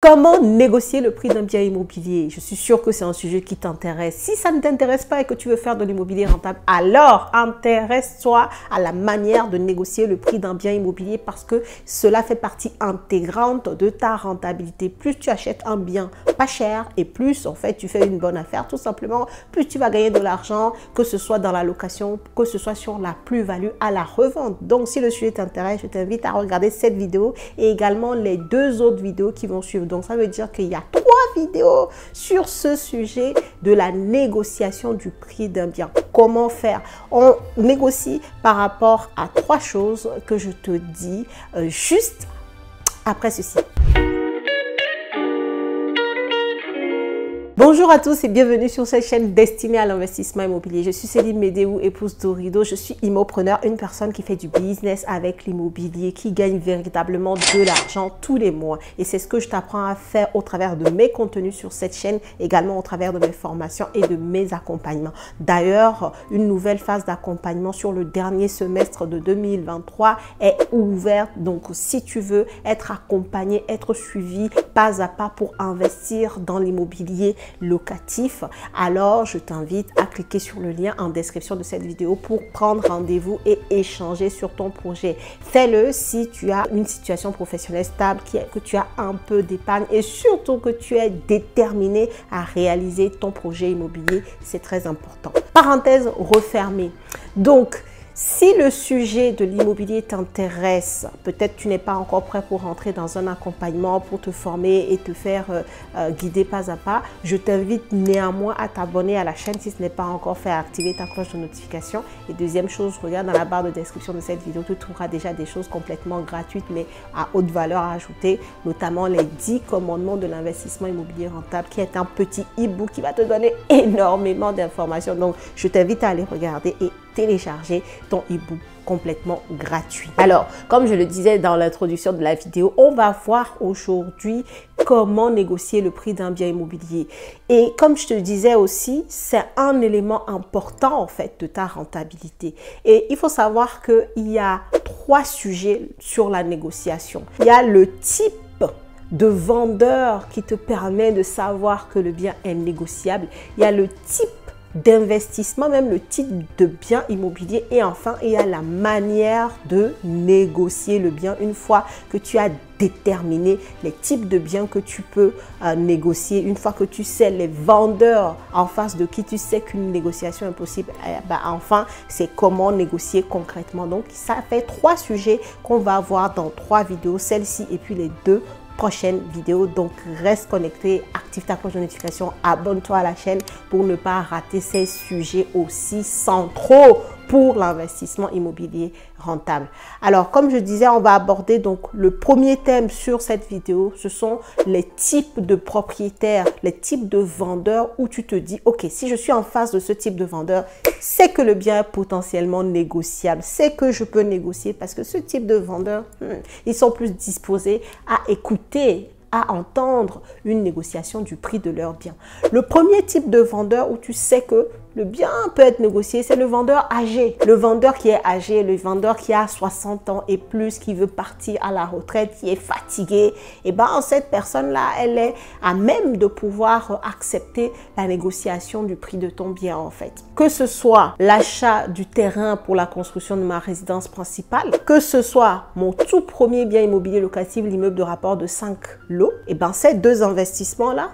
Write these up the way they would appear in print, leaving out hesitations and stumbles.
Comment négocier le prix d'un bien immobilier? Je suis sûre que c'est un sujet qui t'intéresse. Si ça ne t'intéresse pas et que tu veux faire de l'immobilier rentable, alors intéresse-toi à la manière de négocier le prix d'un bien immobilier parce que cela fait partie intégrante de ta rentabilité. Plus tu achètes un bien pas cher et plus en fait tu fais une bonne affaire, tout simplement, plus tu vas gagner de l'argent, que ce soit dans la location, que ce soit sur la plus-value à la revente. Donc si le sujet t'intéresse, je t'invite à regarder cette vidéo et également les deux autres vidéos qui vont suivre. Donc, ça veut dire qu'il y a 3 vidéos sur ce sujet de la négociation du prix d'un bien. Comment faire? On négocie par rapport à 3 choses que je te dis juste après ceci. Bonjour à tous et bienvenue sur cette chaîne destinée à l'investissement immobilier. Je suis Céline Médéou, épouse d'Orido. Je suis immopreneur, une personne qui fait du business avec l'immobilier, qui gagne véritablement de l'argent tous les mois. Et c'est ce que je t'apprends à faire au travers de mes contenus sur cette chaîne, également au travers de mes formations et de mes accompagnements. D'ailleurs, une nouvelle phase d'accompagnement sur le dernier semestre de 2023 est ouverte. Donc, si tu veux être accompagné, être suivi pas à pas pour investir dans l'immobilier locatif, alors je t'invite à cliquer sur le lien en description de cette vidéo pour prendre rendez-vous et échanger sur ton projet. Fais-le si tu as une situation professionnelle stable, que tu as un peu d'épargne et surtout que tu es déterminé à réaliser ton projet immobilier. C'est très important. Parenthèse refermée. Donc, si le sujet de l'immobilier t'intéresse, peut-être tu n'es pas encore prêt pour rentrer dans un accompagnement, pour te former et te faire guider pas à pas, je t'invite néanmoins à t'abonner à la chaîne si ce n'est pas encore fait, à activer ta cloche de notification. Et deuxième chose, regarde dans la barre de description de cette vidéo, tu trouveras déjà des choses complètement gratuites mais à haute valeur à ajouter, notamment les 10 commandements de l'investissement immobilier rentable qui est un petit e-book qui va te donner énormément d'informations. Donc, je t'invite à aller regarder et télécharger ton e-book complètement gratuit. Alors, comme je le disais dans l'introduction de la vidéo, on va voir aujourd'hui comment négocier le prix d'un bien immobilier. Et comme je te disais aussi, c'est un élément important en fait de ta rentabilité. Et il faut savoir qu'il y a 3 sujets sur la négociation. Il y a le type de vendeur qui te permet de savoir que le bien est négociable. Il y a le type d'investissement, même le type de bien immobilier, et enfin il y a la manière de négocier le bien une fois que tu as déterminé les types de biens que tu peux négocier, une fois que tu sais les vendeurs en face de qui tu sais qu'une négociation est possible, enfin c'est comment négocier concrètement. Donc ça fait 3 sujets qu'on va voir dans 3 vidéos, celle-ci et puis les 2 prochaine vidéo. Donc reste connecté, active ta cloche de notification, abonne-toi à la chaîne pour ne pas rater ces sujets aussi centraux pour l'investissement immobilier rentable. Alors comme je disais, on va aborder donc le premier thème sur cette vidéo, ce sont les types de propriétaires, les types de vendeurs où tu te dis ok, si je suis en face de ce type de vendeur, c'est que le bien est potentiellement négociable, c'est que je peux négocier parce que ce type de vendeur, ils sont plus disposés à écouter, à entendre une négociation du prix de leur bien. Le premier type de vendeur où tu sais que le bien peut être négocié, c'est le vendeur âgé. Le vendeur qui est âgé, le vendeur qui a 60 ans et plus, qui veut partir à la retraite, qui est fatigué. Et bien, cette personne-là, elle est à même de pouvoir accepter la négociation du prix de ton bien, en fait. Que ce soit l'achat du terrain pour la construction de ma résidence principale, que ce soit mon tout premier bien immobilier locatif, l'immeuble de rapport de 5 lots, et bien, ces 2 investissements-là,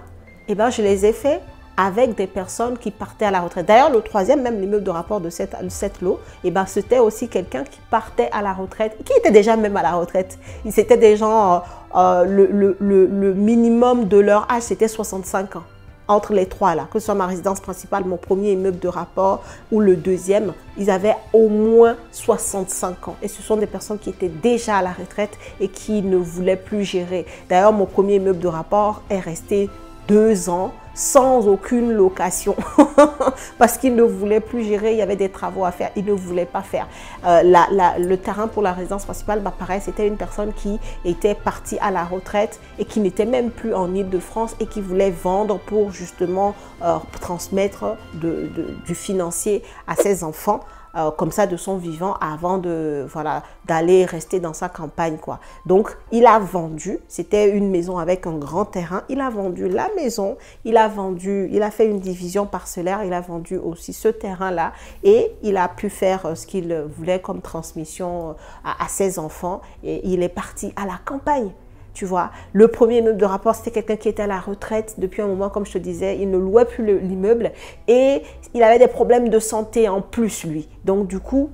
et ben, je les ai faits avec des personnes qui partaient à la retraite. D'ailleurs, le troisième, même l'immeuble de rapport de 7 lots, et ben, c'était aussi quelqu'un qui partait à la retraite, qui était déjà même à la retraite. C'était des gens, le minimum de leur âge, c'était 65 ans. Entre les 3 là, que ce soit ma résidence principale, mon premier immeuble de rapport ou le deuxième, ils avaient au moins 65 ans. Et ce sont des personnes qui étaient déjà à la retraite et qui ne voulaient plus gérer. D'ailleurs, mon premier immeuble de rapport est resté 2 ans sans aucune location parce qu'il ne voulait plus gérer, il y avait des travaux à faire, il ne voulait pas faire. Le terrain pour la résidence principale, pareil, c'était une personne qui était partie à la retraite et qui n'était même plus en Île-de-France et qui voulait vendre pour justement transmettre du financier à ses enfants. comme ça de son vivant avant de, voilà, d'aller rester dans sa campagne, quoi. Donc, il a vendu, c'était une maison avec un grand terrain, il a vendu la maison, il a fait une division parcellaire, il a vendu aussi ce terrain-là et il a pu faire ce qu'il voulait comme transmission à ses enfants et il est parti à la campagne. Tu vois, le premier immeuble de rapport, c'était quelqu'un qui était à la retraite depuis un moment, comme je te disais, il ne louait plus l'immeuble et il avait des problèmes de santé en plus, lui. Donc, du coup,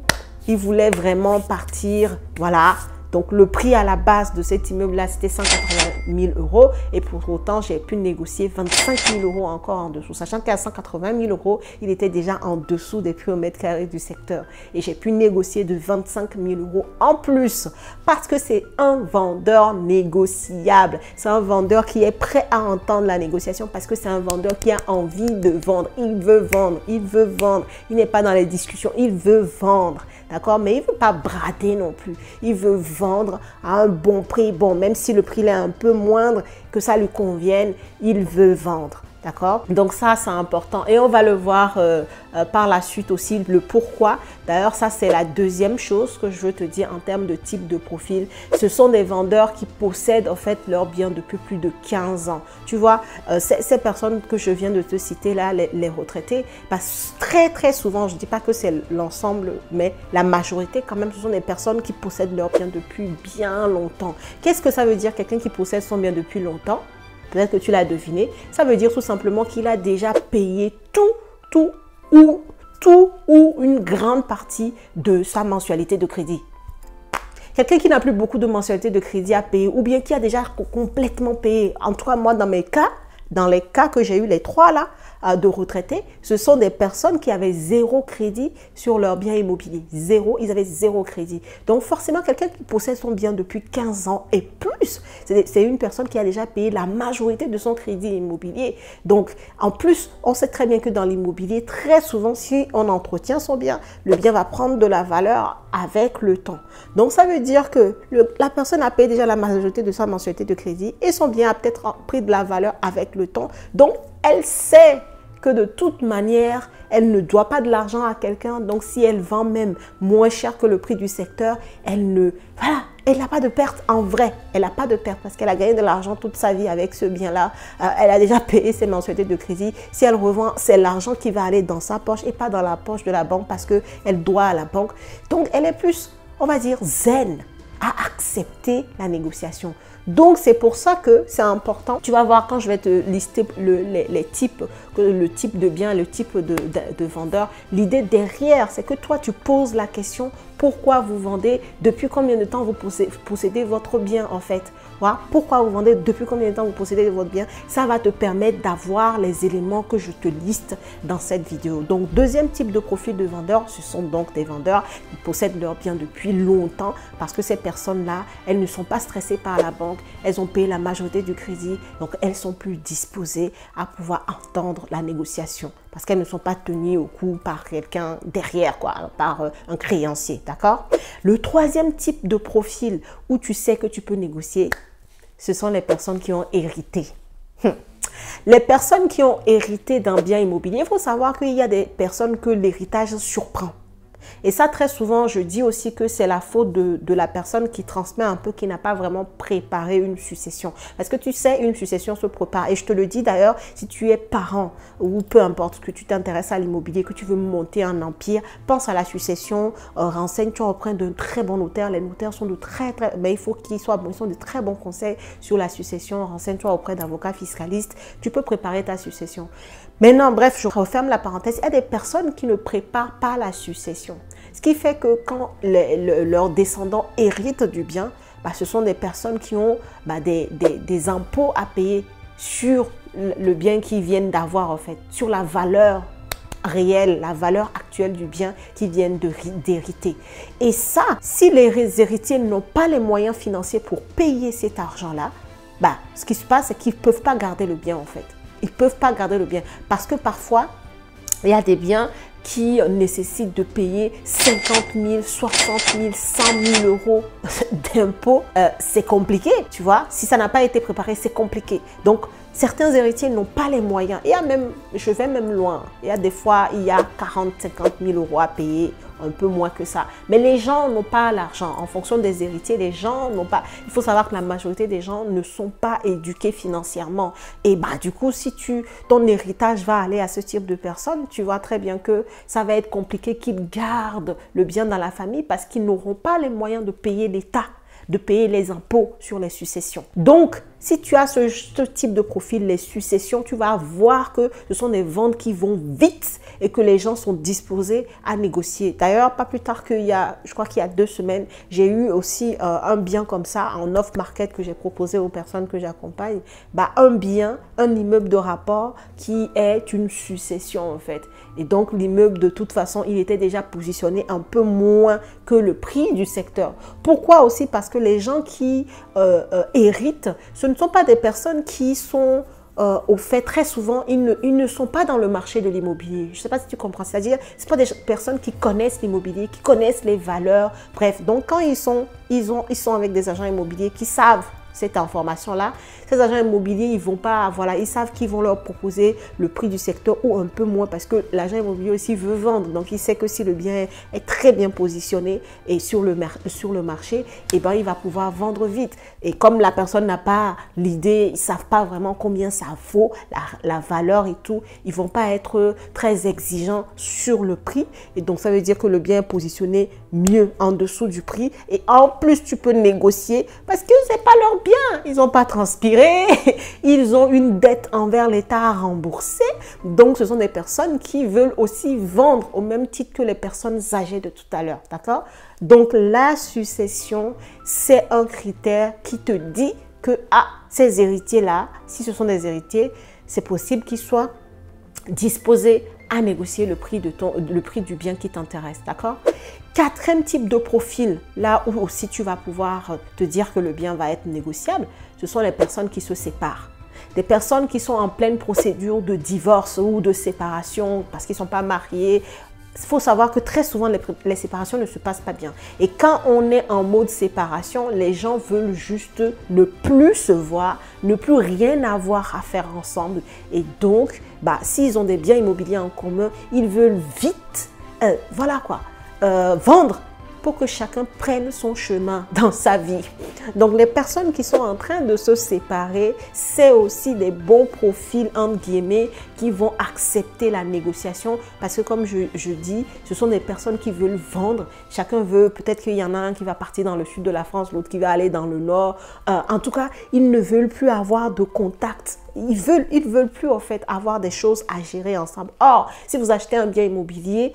il voulait vraiment partir, voilà. Donc, le prix à la base de cet immeuble-là, c'était 180 000 € et pour autant, j'ai pu négocier 25 000 € encore en dessous. Sachant qu'à 180 000 €, il était déjà en dessous des prix au mètre carré du secteur. Et j'ai pu négocier de 25 000 € en plus parce que c'est un vendeur négociable. C'est un vendeur qui est prêt à entendre la négociation parce que c'est un vendeur qui a envie de vendre. Il veut vendre, il veut vendre. Il n'est pas dans les discussions, il veut vendre. D'accord? Mais il ne veut pas brader non plus. Il veut vendre à un bon prix. Bon, même si le prix est un peu moindre, que ça lui convienne, il veut vendre. D'accord? Donc ça, c'est important. Et on va le voir par la suite aussi, le pourquoi. D'ailleurs, ça, c'est la deuxième chose que je veux te dire en termes de type de profil. Ce sont des vendeurs qui possèdent en fait leurs biens depuis plus de 15 ans. Tu vois, ces personnes que je viens de te citer là, les retraités, parce que très souvent, je ne dis pas que c'est l'ensemble, mais la majorité quand même, ce sont des personnes qui possèdent leurs biens depuis bien longtemps. Qu'est-ce que ça veut dire, quelqu'un qui possède son bien depuis longtemps? Peut-être que tu l'as deviné. Ça veut dire tout simplement qu'il a déjà payé tout ou une grande partie de sa mensualité de crédit. Quelqu'un qui n'a plus beaucoup de mensualité de crédit à payer ou bien qui a déjà complètement payé. En tout cas, moi, dans mes cas, dans les cas que j'ai eu, les trois là, de retraités, ce sont des personnes qui avaient zéro crédit sur leur bien immobilier. Zéro, ils avaient zéro crédit. Donc forcément, quelqu'un qui possède son bien depuis 15 ans et plus, c'est une personne qui a déjà payé la majorité de son crédit immobilier. Donc en plus, on sait très bien que dans l'immobilier, très souvent, si on entretient son bien, le bien va prendre de la valeur avec le temps. Donc ça veut dire que la personne a payé déjà la majorité de sa mensualité de crédit et son bien a peut-être pris de la valeur avec le temps. Donc elle sait que de toute manière, elle ne doit pas de l'argent à quelqu'un. Donc, si elle vend même moins cher que le prix du secteur, elle n'a pas de perte en vrai. Elle n'a pas de perte parce qu'elle a gagné de l'argent toute sa vie avec ce bien-là. Elle a déjà payé ses mensualités de crédit. Si elle revend, c'est l'argent qui va aller dans sa poche et pas dans la poche de la banque parce qu'elle doit à la banque. Donc, elle est plus, on va dire, zen à accepter la négociation. Donc, c'est pour ça que c'est important. Tu vas voir quand je vais te lister les types, le type de bien, le type de vendeur. L'idée derrière, c'est que toi, tu poses la question, pourquoi vous vendez, depuis combien de temps vous possédez votre bien en fait. Voilà. Pourquoi vous vendez, depuis combien de temps vous possédez votre bien. Ça va te permettre d'avoir les éléments que je te liste dans cette vidéo. Donc, deuxième type de profil de vendeur, ce sont donc des vendeurs qui possèdent leur bien depuis longtemps parce que ces personnes-là, elles ne sont pas stressées par la banque. Elles ont payé la majorité du crédit, donc elles sont plus disposées à pouvoir entendre la négociation parce qu'elles ne sont pas tenues au cou par quelqu'un derrière, quoi, par un créancier, d'accord? Le troisième type de profil où tu sais que tu peux négocier, ce sont les personnes qui ont hérité. Les personnes qui ont hérité d'un bien immobilier, il faut savoir qu'il y a des personnes que l'héritage surprend. Et ça, très souvent, je dis aussi que c'est la faute de la personne qui transmet un peu, qui n'a pas vraiment préparé une succession. Parce que tu sais, une succession se prépare. Et je te le dis d'ailleurs, si tu es parent ou peu importe, que tu t'intéresses à l'immobilier, que tu veux monter un empire, pense à la succession, renseigne-toi auprès d'un très bon notaire. Les notaires sont de mais il faut qu'ils soient bons, ils sont de très bons conseils sur la succession. Renseigne-toi auprès d'avocats fiscalistes. Tu peux préparer ta succession. Maintenant, bref, je referme la parenthèse. Il y a des personnes qui ne préparent pas la succession. Ce qui fait que quand leurs descendants héritent du bien, ce sont des personnes qui ont des impôts à payer sur le bien qu'ils viennent d'avoir en fait, sur la valeur réelle, la valeur actuelle du bien qu'ils viennent d'hériter. Et ça, si les héritiers n'ont pas les moyens financiers pour payer cet argent-là, ce qui se passe, c'est qu'ils ne peuvent pas garder le bien en fait. Ils ne peuvent pas garder le bien parce que parfois, il y a des biens qui nécessitent de payer 50 000, 60 000, 100 000 € d'impôts. C'est compliqué, tu vois. Si ça n'a pas été préparé, c'est compliqué. Donc, certains héritiers n'ont pas les moyens. Il y a même, je vais même loin, il y a des fois, il y a 40 000, 50 000 € à payer un peu moins que ça. Mais les gens n'ont pas l'argent. En fonction des héritiers, les gens n'ont pas... Il faut savoir que la majorité des gens ne sont pas éduqués financièrement. Et bah, du coup, si ton héritage va aller à ce type de personnes, tu vois très bien que ça va être compliqué qu'ils gardent le bien dans la famille parce qu'ils n'auront pas les moyens de payer l'État, de payer les impôts sur les successions. Donc, si tu as ce type de profil, les successions, tu vas voir que ce sont des ventes qui vont vite et que les gens sont disposés à négocier. D'ailleurs, pas plus tard je crois qu'il y a 2 semaines, j'ai eu aussi un bien comme ça en off-market que j'ai proposé aux personnes que j'accompagne. Bah, un bien, un immeuble de rapport qui est une succession en fait. Et donc, l'immeuble, de toute façon, il était déjà positionné un peu moins que le prix du secteur. Pourquoi aussi? Parce que les gens qui héritent, ce ne sont pas des personnes qui sont au fait, très souvent, ils ne sont pas dans le marché de l'immobilier. Je ne sais pas si tu comprends. C'est-à-dire, ce ne sont pas des personnes qui connaissent l'immobilier, qui connaissent les valeurs. Bref, donc quand ils sont avec des agents immobiliers qui savent cette information-là, ces agents immobiliers, ils vont pas, voilà, ils savent qu'ils vont leur proposer le prix du secteur ou un peu moins parce que l'agent immobilier aussi veut vendre. Donc, il sait que si le bien est très bien positionné et sur le marché, eh ben, il va pouvoir vendre vite. Et comme la personne n'a pas l'idée, ils savent pas vraiment combien ça vaut, la valeur et tout, ils vont pas être très exigeants sur le prix. Et donc, ça veut dire que le bien est positionné mieux en dessous du prix. Et en plus, tu peux négocier parce que c'est pas leur bien. Ils n'ont pas transpiré. Ils ont une dette envers l'État à rembourser. Donc, ce sont des personnes qui veulent aussi vendre au même titre que les personnes âgées de tout à l'heure. D'accord? Donc, la succession, c'est un critère qui te dit que ces héritiers-là, si ce sont des héritiers, c'est possible qu'ils soient disposés à négocier le prix du bien qui t'intéresse. D'accord? 4e type de profil, là où aussi tu vas pouvoir te dire que le bien va être négociable, ce sont les personnes qui se séparent. Des personnes qui sont en pleine procédure de divorce ou de séparation parce qu'ils ne sont pas mariés. Il faut savoir que très souvent, les séparations ne se passent pas bien. Et quand on est en mode séparation, les gens veulent juste ne plus se voir, ne plus rien avoir à faire ensemble. Et donc, s'ils ont des biens immobiliers en commun, ils veulent vite, vendre pour que chacun prenne son chemin dans sa vie. Donc, les personnes qui sont en train de se séparer, c'est aussi des bons profils, entre guillemets, qui vont accepter la négociation parce que, comme je dis, ce sont des personnes qui veulent vendre. Chacun veut, peut-être qu'il y en a un qui va partir dans le sud de la France, l'autre qui va aller dans le nord. En tout cas, ils ne veulent plus avoir de contact. Ils veulent plus en fait avoir des choses à gérer ensemble. Or, si vous achetez un bien immobilier,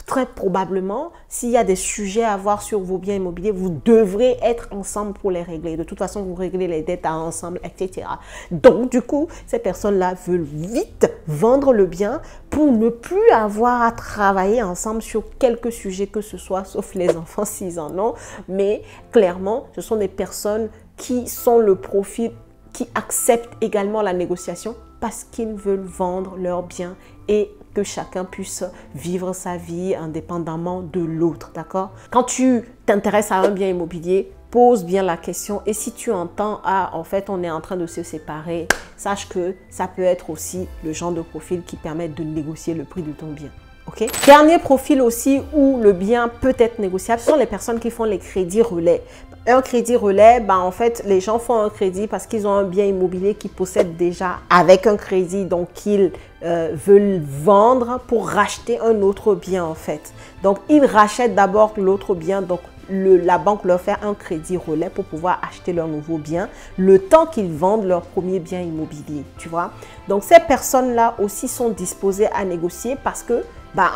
très probablement, s'il y a des sujets à voir sur vos biens immobiliers, vous devrez être ensemble pour les régler. De toute façon, vous réglez les dettes ensemble, etc. Donc, du coup, ces personnes-là veulent vite vendre le bien pour ne plus avoir à travailler ensemble sur quelques sujets que ce soit, sauf les enfants s'ils en ont. Mais clairement, ce sont des personnes qui sont le profil, qui acceptent également la négociation parce qu'ils veulent vendre leurs biens et que chacun puisse vivre sa vie indépendamment de l'autre, d'accord? Quand tu t'intéresses à un bien immobilier, pose bien la question et si tu entends « Ah, en fait, on est en train de se séparer », sache que ça peut être aussi le genre de profil qui permet de négocier le prix de ton bien. Okay? Dernier profil aussi où le bien peut être négociable, ce sont les personnes qui font les crédits relais. Un crédit relais, en fait, les gens font un crédit parce qu'ils ont un bien immobilier qu'ils possèdent déjà avec un crédit. Donc, ils veulent vendre pour racheter un autre bien, en fait. Donc, ils rachètent d'abord l'autre bien. Donc, la banque leur fait un crédit relais pour pouvoir acheter leur nouveau bien le temps qu'ils vendent leur premier bien immobilier, tu vois. Donc, ces personnes-là aussi sont disposées à négocier parce que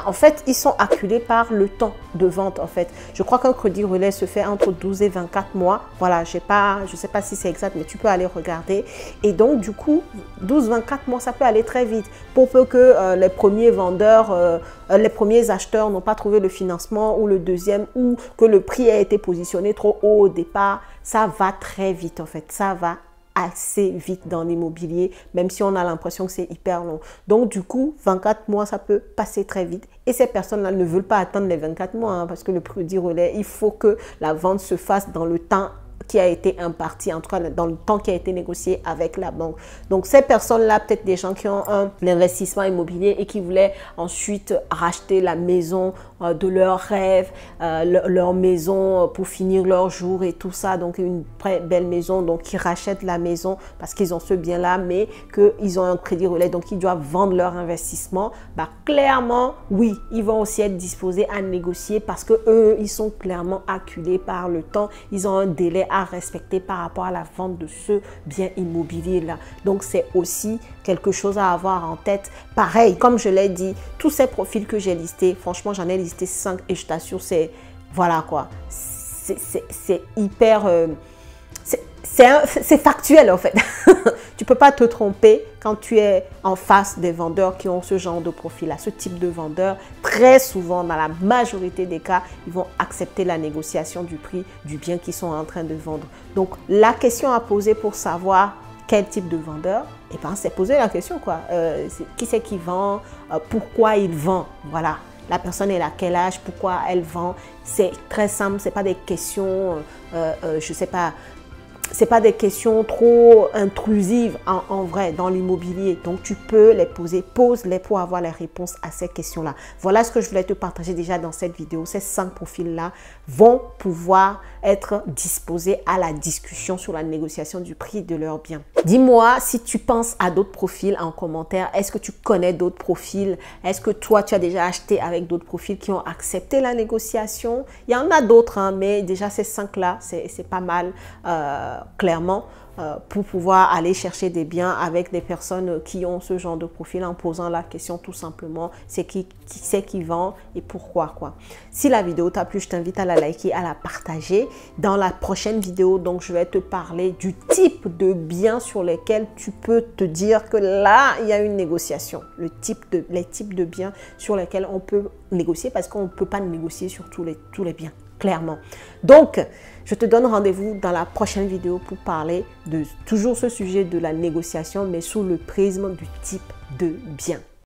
en fait, ils sont acculés par le temps de vente, en fait. Je crois qu'un crédit relais se fait entre 12 et 24 mois. Voilà, je ne sais pas si c'est exact, mais tu peux aller regarder. Et donc, du coup, 12-24 mois, ça peut aller très vite. Pour peu que les premiers vendeurs, les premiers acheteurs n'ont pas trouvé le financement ou le deuxième, ou que le prix a été positionné trop haut au départ, ça va très vite, en fait. Ça va assez vite dans l'immobilier, même si on a l'impression que c'est hyper long. Donc, du coup, 24 mois, ça peut passer très vite. Et ces personnes-là ne veulent pas attendre les 24 mois parce que le crédit relais, il faut que la vente se fasse dans le temps qui a été imparti, en tout cas dans le temps qui a été négocié avec la banque. Donc, ces personnes-là, peut-être des gens qui ont un investissement immobilier et qui voulaient ensuite racheter la maison de leurs rêves, leur maison pour finir leur jour et tout ça. Donc une très belle maison, donc ils rachètent la maison parce qu'ils ont ce bien-là, mais qu'ils ont un crédit relais, donc ils doivent vendre leur investissement. Bah, clairement, oui, ils vont aussi être disposés à négocier parce que eux, ils sont clairement acculés par le temps. Ils ont un délai à respecter par rapport à la vente de ce bien immobilier-là. Donc, c'est aussi quelque chose à avoir en tête. Pareil, comme je l'ai dit, tous ces profils que j'ai listés, franchement, j'en ai listé 5 et je t'assure, c'est, voilà quoi, c'est hyper... c'est factuel en fait. Tu peux pas te tromper quand tu es en face des vendeurs qui ont ce genre de profil-là. Ce type de vendeur, très souvent, dans la majorité des cas, ils vont accepter la négociation du prix du bien qu'ils sont en train de vendre. Donc, la question à poser pour savoir quel type de vendeur, eh ben, c'est poser la question quoi. Qui c'est qui vend? Pourquoi il vend? Voilà. La personne est à quel âge? Pourquoi elle vend? C'est très simple. C'est pas des questions, je sais pas. C'est pas des questions trop intrusives en vrai dans l'immobilier. Donc, tu peux les poser, pose-les pour avoir les réponses à ces questions-là. Voilà ce que je voulais te partager déjà dans cette vidéo. Ces 5 profils-là vont pouvoir être disposés à la discussion sur la négociation du prix de leurs biens. Dis-moi si tu penses à d'autres profils en commentaire. Est-ce que tu connais d'autres profils? Est-ce que toi, tu as déjà acheté avec d'autres profils qui ont accepté la négociation? Il y en a d'autres, hein, mais déjà ces 5-là, c'est pas mal. Clairement, pour pouvoir aller chercher des biens avec des personnes qui ont ce genre de profil en posant la question tout simplement, c'est qui c'est qui vend et pourquoi quoi. Si la vidéo t'a plu, je t'invite à la liker, à la partager. Dans la prochaine vidéo, donc je vais te parler du type de biens sur lesquels tu peux te dire que là, il y a une négociation. Les types de biens sur lesquels on peut négocier parce qu'on ne peut pas négocier sur tous les biens. Clairement. Donc, je te donne rendez-vous dans la prochaine vidéo pour parler de toujours ce sujet de la négociation, mais sous le prisme du type de bien.